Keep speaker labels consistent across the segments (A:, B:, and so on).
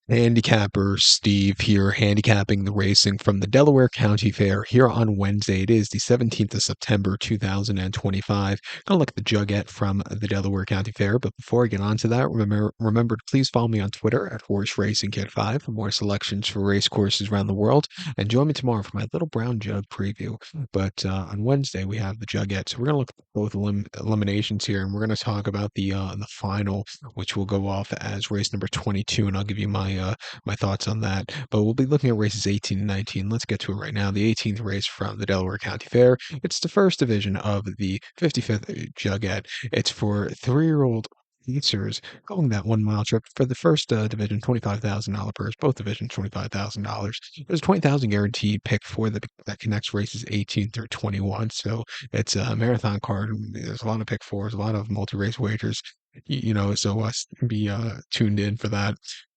A: Handicapper Steve here, handicapping the racing from the Delaware County Fair here on Wednesday. It is the 17th of September, 2025. Gonna look at the Jugette from the Delaware County Fair. But before I get on to that, remember to please follow me on Twitter at Horse Racing Kid 5 for more selections for race courses around the world. And join me tomorrow for my Little Brown Jug preview. But on Wednesday, we have the Jugette. So we're gonna look at both eliminations here, and we're gonna talk about the final, which will go off as race number 22, and I'll give you my thoughts on that. But we'll be looking at races 18 and 19. Let's get to it right now. The 18th race from the Delaware County Fair. It's the first division of the 55th Jugette. It's for 3-year-old racers going that 1 mile trip for the first division, $25,000 purse. Both divisions, $25,000. There's 20,000 guaranteed pick for that connects races 18 through 21. So it's a marathon card. There's a lot of pick fours, a lot of multi-race wagers. So be tuned in for that.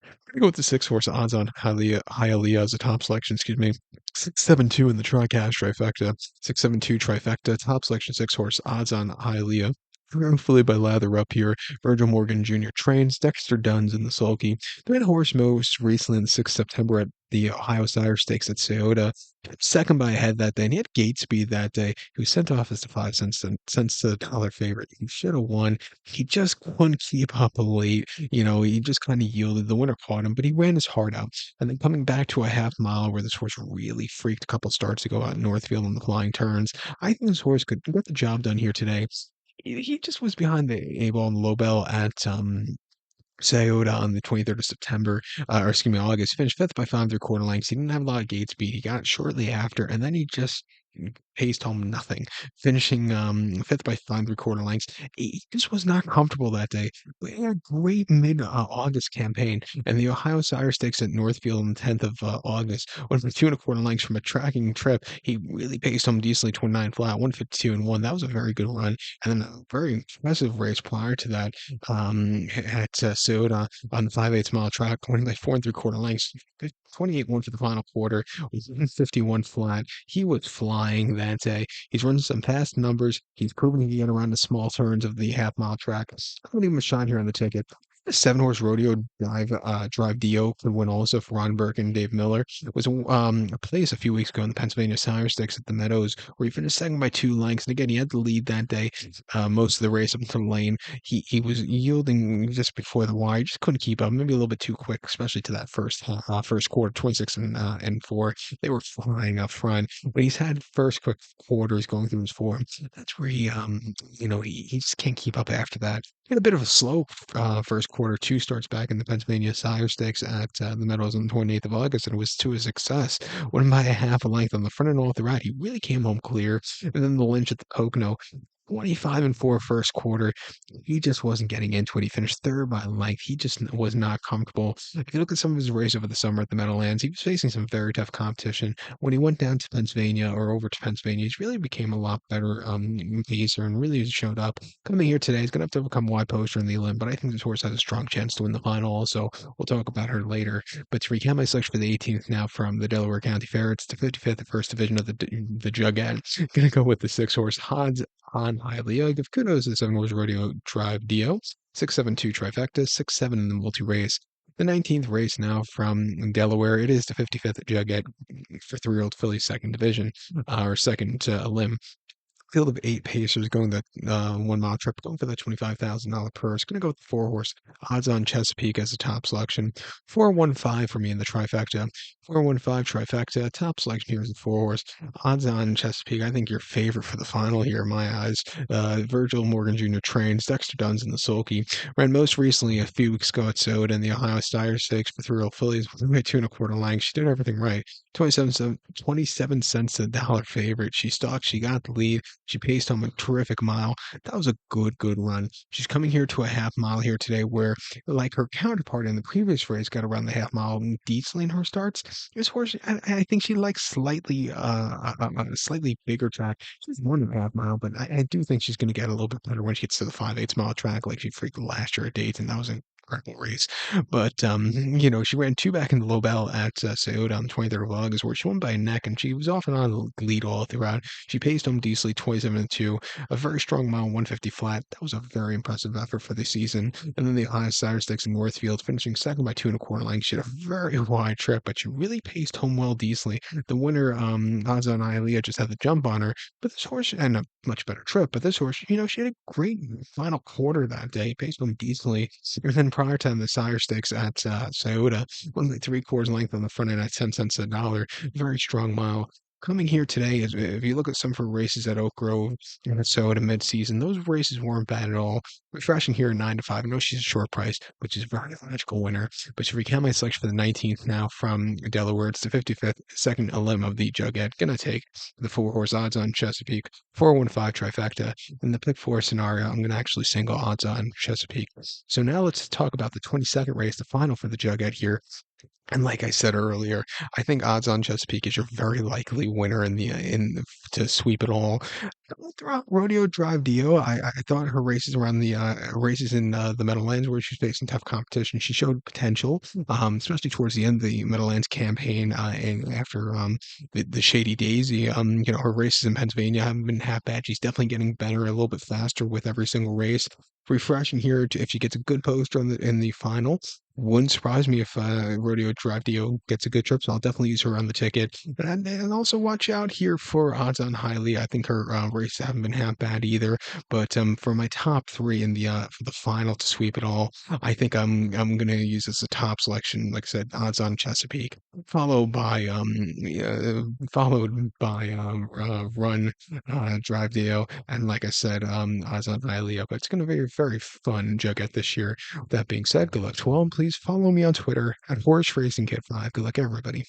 A: I'm gonna go with the 6 horse odds on Hialeah as a top selection. Excuse me, 672 in the TriCash trifecta. 672 trifecta top selection 6 horse odds on Hialeah. Hopefully by Lather up here. Virgil Morgan Jr. trains. Dexter Dunn's in the sulky. They ran a horse most recently on the 6th September at the Ohio Sire Stakes at Toyota. Second by a head that day, and he had gate speed that day. He was sent off as the 5 cents to dollar favorite. He should have won. He just couldn't keep up late. He just kind of yielded. The winner caught him, but he ran his heart out. And then coming back to a half mile where this horse really freaked a couple starts to go out in Northfield on the flying turns. I think this horse could get the job done here today. He just was behind the A ball and the low bell at Toyota on the 23rd of September, or excuse me, August. Finished fifth by 5 3/4 lengths. He didn't have a lot of gate speed. He got it shortly after, and then he just paced home nothing, finishing fifth by 5 3/4 lengths. He just was not comfortable that day. We had a great mid-August campaign, and the Ohio Sire Stakes at Northfield on the 10th of August went for 2 1/4 lengths from a tracking trip. He really paced home decently, 29 flat, 152 and one. That was a very good run, and then a very impressive race prior to that at Toyota on the 5/8 mile track, winning by 4 3/4 lengths. 28-1 for the final quarter, 51 flat. He was flying that day. He's running some fast numbers. He's proven he can get around the small turns of the half-mile track. I'm gonna give him a shot here on the ticket. The 7 horse rodeo drive Dio could win also for Ron Burke and Dave Miller. It was a place a few weeks ago in the Pennsylvania Sire Stakes at the Meadows where he finished second by 2 lengths. And again, he had the lead that day, most of the race up until the lane. He was yielding just before the wire. He just couldn't keep up. Maybe a little bit too quick, especially to that first quarter, 26 and 4. They were flying up front. But he's had first quick quarters going through his form. That's where he just can't keep up after that. He had a bit of a slow first quarter, 2 starts back in the Pennsylvania Sire Stakes at the Meadows on the 28th of August, and it was to a success. Won by a half a length on the front and off the right. He really came home clear. And then the Lynch at the Pocono, 25 and 4 first quarter. He just wasn't getting into it. He finished third by a length. He just was not comfortable. If you look at some of his races over the summer at the Meadowlands, he was facing some very tough competition. When he went down to Pennsylvania or over to Pennsylvania, he really became a lot better pacer and really showed up. Coming here today, he's going to have to overcome wide poster in the limb, but I think this horse has a strong chance to win the final also. We'll talk about her later. But to recap my selection for the 18th now from the Delaware County Fair, it's the 55th first division of the Jugette. Going to go with the 6 horse odds on Hialeah. Give kudos to the 7 horse rodeo drive Dio. 672 trifecta, 6-7 in the multi-race. The 19th race now from Delaware. It is the 55th Jugette for 3-year-old filly second division, or second limb. Field of 8 pacers going the 1 mile trip, going for that $25,000 purse. Going to go with the 4 horse odds on Chesapeake as a top selection. 415 for me in the trifecta. 415 trifecta. Top selection here is the 4 horse odds on Chesapeake. I think your favorite for the final here in my eyes. Virgil Morgan Jr. trains. Dexter Dunn's in the sulky. Ran most recently a few weeks ago at Soda in the Ohio Sire Stakes for 3-year-old fillies. With 2 1/4 lengths. She did everything right. 27 cents a dollar favorite. She stalked. She got the lead. She paced home a terrific mile. That was a good run. She's coming here to a half mile here today where, like her counterpart in the previous race, got around the half mile decently in her starts. This horse, I think she likes slightly slightly bigger track. She's won a half mile, but I do think she's going to get a little bit better when she gets to the 5/8 mile track like she freaked last year at Dayton. That was incredible race. But, she ran 2 back in the low bell at, Scioto on the 23rd of August, where she won by a neck, and she was off and on the lead all throughout. She paced home decently, 27-2, a very strong mile, 150 flat. That was a very impressive effort for the season. And then the Ohio Saturday Stakes in Northfield, finishing second by 2 1/4 lengths. She had a very wide trip, but she really paced home well decently. The winner, Azan Hialeah, just had the jump on her, but this horse and a much better trip. But this horse, she had a great final quarter that day, paced home decently. And then prior to the Sire Stakes at Scioto, won like 3/4 length on the front end at 10 cents a dollar. Very strong mile. Coming here today, is if you look at some of her races at Oak Grove and at Scioto mid-season, those races weren't bad at all. Refreshing here at 9 to 5. I know she's a short price, but she's a very logical winner. But if you recount my selection for the 19th now from Delaware, it's the 55th, second limb of the Jugette. Gonna take the 4 horse odds on Chesapeake, 4-1-5 trifecta. In the pick four scenario, I'm gonna actually single odds on Chesapeake. So now let's talk about the 22nd race, the final for the Jugette here. And like I said earlier, I think odds on Chesapeake is your very likely winner to sweep it all. Throughout Rodeo Drive Dio, I thought her races around the races in the Meadowlands where she's facing tough competition, she showed potential, especially towards the end of the Meadowlands campaign, and after the Shady Daisy. Her races in Pennsylvania haven't been half bad. She's definitely getting better, a little bit faster with every single race. Refreshing here if she gets a good poster in the final. Wouldn't surprise me if Rodeo Drive Dio gets a good trip, so I'll definitely use her on the ticket. And also watch out here for odds on Hialeah. I think her races haven't been half bad either. But for my top three in the for the final to sweep it all, I think I'm gonna use as a top selection. Like I said, odds on Chesapeake, followed by Run Drive Dio, and like I said, odds on Hialeah. But it's gonna be a very fun Jugget this year. That being said, good luck to all, and please follow me on Twitter at Horse Racing Kid 5. Good luck, everybody.